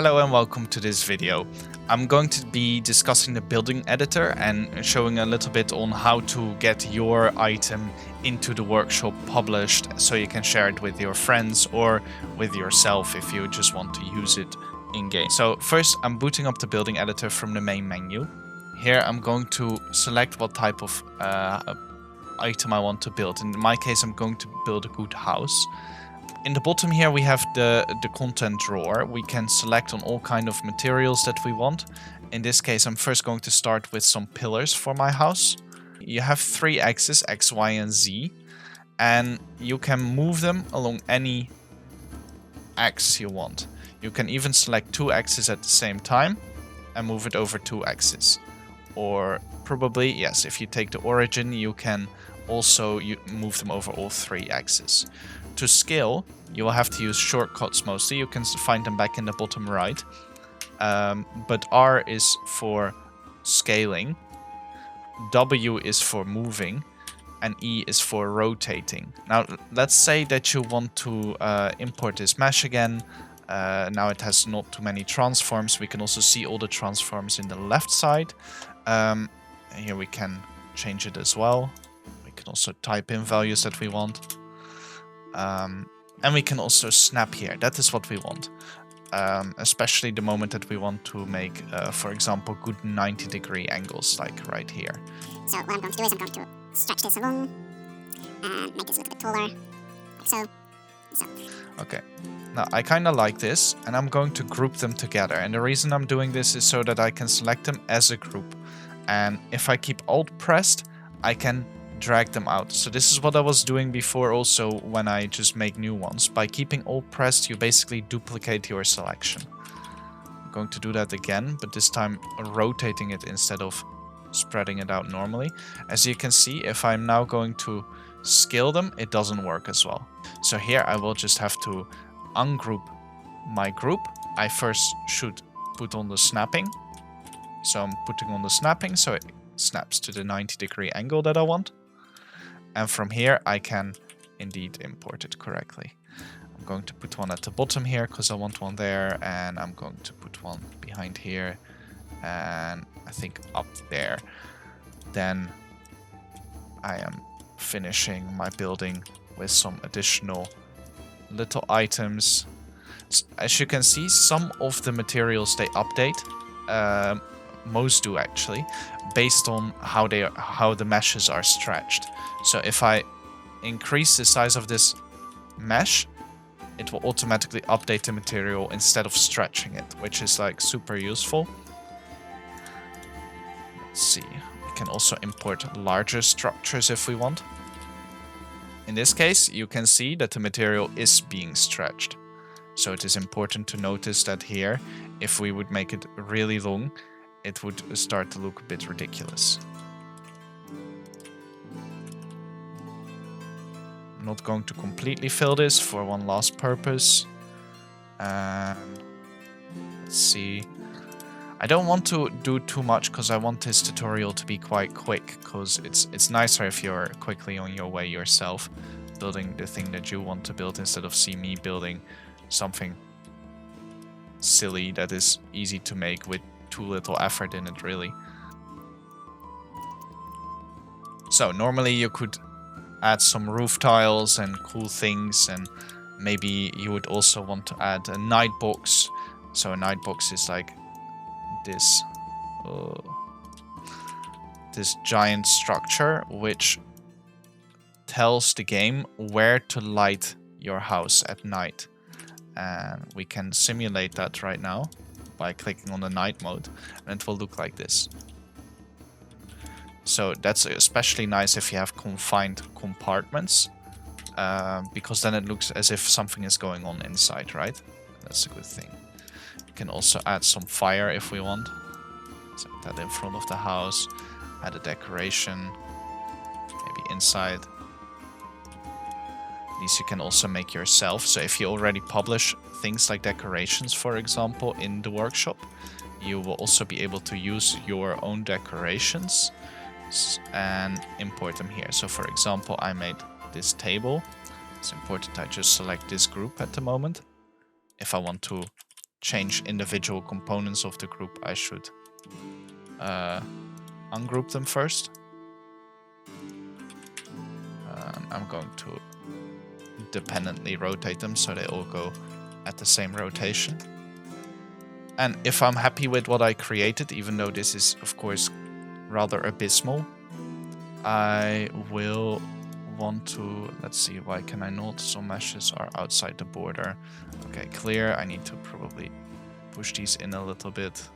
Hello and welcome to this video. I'm going to be discussing the building editor and showing a little bit on how to get your item into the workshop published so you can share it with your friends or with yourself if you just want to use it in-game. So first I'm booting up the building editor from the main menu. Here I'm going to select what type of item I want to build. In my case I'm going to build a good house. In the bottom here we have the content drawer. We can select on all kind of materials that we want. In this case I'm first going to start with some pillars for my house. You have 3 axes, X, Y and Z, and you can move them along any axis you want. You can even select 2 axes at the same time and move it over 2 axes. Or probably, yes, if you take the origin you can also move them over all 3 axes. To scale, you will have to use shortcuts mostly. You can find them back in the bottom right. But R is for scaling, W is for moving, and E is for rotating. Now, let's say that you want to import this mesh again. Now it has not too many transforms. We can also see all the transforms in the left side. Here we can change it as well. We can also type in values that we want. And we can also snap here. That is what we want. Especially the moment that we want to make, for example, good 90-degree angles, like right here. So what I'm going to do is I'm going to stretch this along and make this a little bit taller, like so. Okay. Now I kind of like this, and I'm going to group them together. And the reason I'm doing this is so that I can select them as a group. And if I keep Alt pressed, I can drag them out. So this is what I was doing before also when I just make new ones. By keeping Alt pressed, you basically duplicate your selection. I'm going to do that again, but this time rotating it instead of spreading it out normally. As you can see, if I'm now going to scale them, it doesn't work as well. So here I will just have to ungroup my group. I first should put on the snapping. So I'm putting on the snapping so it snaps to the 90-degree angle that I want. And from here I can indeed import it correctly. I'm going to put one at the bottom here because I want one there, and I'm going to put one behind here and I think up there. Then I am finishing my building with some additional little items. As you can see, some of the materials they update, most do actually, based on how the meshes are stretched. So if I increase the size of this mesh, it will automatically update the material instead of stretching it, which is like super useful. Let's see, we can also import larger structures if we want. In this case, you can see that the material is being stretched. So it is important to notice that here, if we would make it really long, it would start to look a bit ridiculous. I'm not going to completely fill this for one last purpose. Let's see. I don't want to do too much because I want this tutorial to be quite quick, because it's nicer if you're quickly on your way yourself, building the thing that you want to build instead of see me building something silly that is easy to make with too little effort in it, really. So normally you could add some roof tiles and cool things, and maybe you would also want to add a night box. So a night box is like this this giant structure which tells the game where to light your house at night. And we can simulate that right now by clicking on the night mode, and it will look like this. So that's especially nice if you have confined compartments, because then it looks as if something is going on inside, right? That's a good thing. You can also add some fire if we want. Set that in front of the house, add a decoration, maybe inside. These you can also make yourself. So if you already publish things like decorations, for example, in the workshop, you will also be able to use your own decorations and import them here. So for example, I made this table. It's important I just select this group at the moment. If I want to change individual components of the group, I should ungroup them first. I'm going to dependently rotate them so they all go at the same rotation. And if I'm happy with what I created, even though this is of course rather abysmal, I will want to, let's see, why can I not? Some meshes are outside the border. Okay, clear. I need to probably push these in a little bit.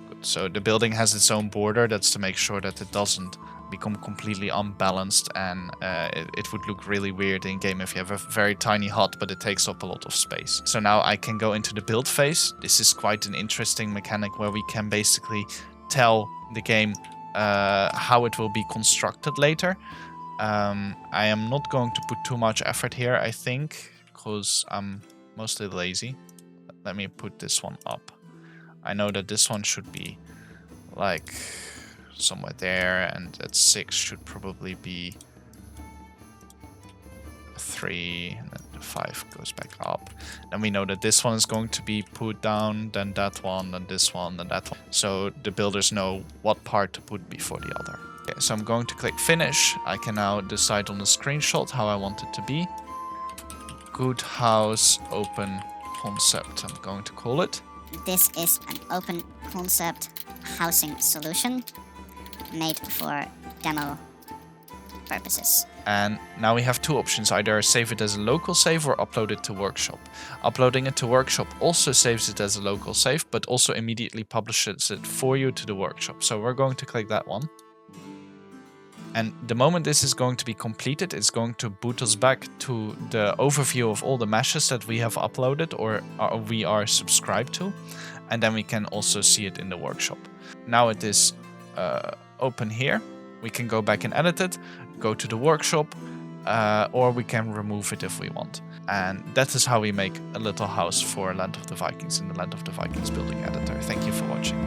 Good. So the building has its own border. That's to make sure that it doesn't become completely unbalanced, and it would look really weird in game if you have a very tiny hut but it takes up a lot of space. So now I can go into the build phase. This is quite an interesting mechanic where we can basically tell the game how it will be constructed later. I am not going to put too much effort here, I think, because I'm mostly lazy. Let me put this one up. I know that this one should be like somewhere there, and that 6 should probably be 3, and then the 5 goes back up. Then we know that this one is going to be put down, then that one, then this one, then that one. So the builders know what part to put before the other. Okay, so I'm going to click finish. I can now decide on the screenshot how I want it to be. Good house open concept, I'm going to call it. This is an open concept housing solution made for demo purposes. And now we have two options, either save it as a local save or upload it to Workshop. Uploading it to Workshop also saves it as a local save, but also immediately publishes it for you to the Workshop. So we're going to click that one. And the moment this is going to be completed, it's going to boot us back to the overview of all the meshes that we have uploaded or we are subscribed to. And then we can also see it in the Workshop. Now it is open here. We can go back and edit it, go to the Workshop, or we can remove it if we want. And that is how we make a little house for Land of the Vikings in the Land of the Vikings building editor. Thank you for watching.